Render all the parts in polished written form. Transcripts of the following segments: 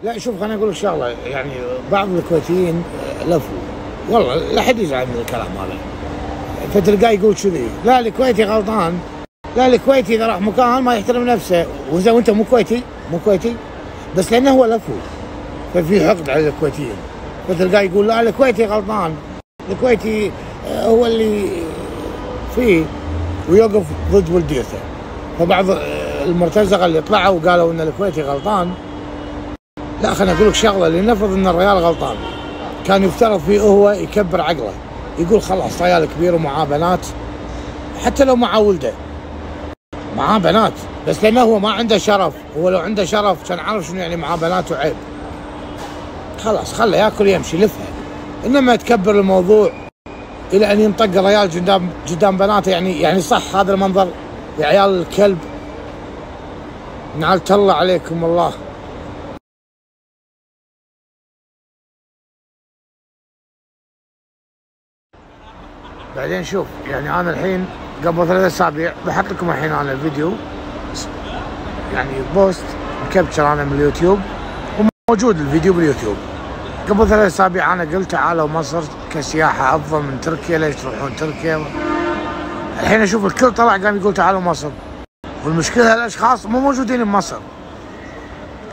لا شوف خليني اقول لك شغله، يعني بعض الكويتيين لفوا والله، لا حد يزعل من الكلام هذا، فتلقاه يقول كذي لا الكويتي غلطان، لا الكويتي اذا راح مكان ما يحترم نفسه، واذا انت مو كويتي بس لانه هو لفو ففي حقد على الكويتيين، فتلقاه يقول لا الكويتي غلطان، الكويتي هو اللي فيه ويوقف ضد ولديته. فبعض المرتزقه اللي طلعوا وقالوا ان الكويتي غلطان، لا خليني اقول لك شغله، لنفرض ان الريال غلطان، كان يفترض فيه هو يكبر عقله، يقول خلاص ريال كبير ومعاه بنات، حتى لو معاه ولده معاه بنات، بس لانه هو ما عنده شرف، هو لو عنده شرف كان عارف شنو يعني معاه بنات وعيب، خلاص خله ياكل يمشي لفها. انما تكبر الموضوع الى ان ينطق الريال قدام بناته، يعني صح هذا المنظر يا عيال الكلب، نعلت الله عليكم والله. بعدين شوف، يعني انا الحين قبل 3 أسابيع بحط لكم الحين انا الفيديو، يعني بوست مكبشر انا من اليوتيوب وموجود الفيديو باليوتيوب. قبل 3 أسابيع انا قلت تعالوا مصر كسياحه افضل من تركيا، ليش تروحون تركيا؟ الحين اشوف الكل طلع قام يقول تعالوا مصر، والمشكله الاشخاص مو موجودين بمصر.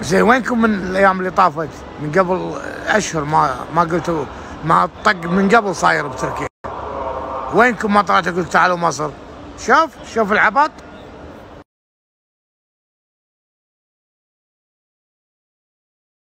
زين وينكم من الايام اللي طافت من قبل اشهر؟ ما قلتوا، ما طق من قبل صاير بتركيا، وينكم ما طلعتوا قلتوا تعالوا مصر؟ شوف العبط.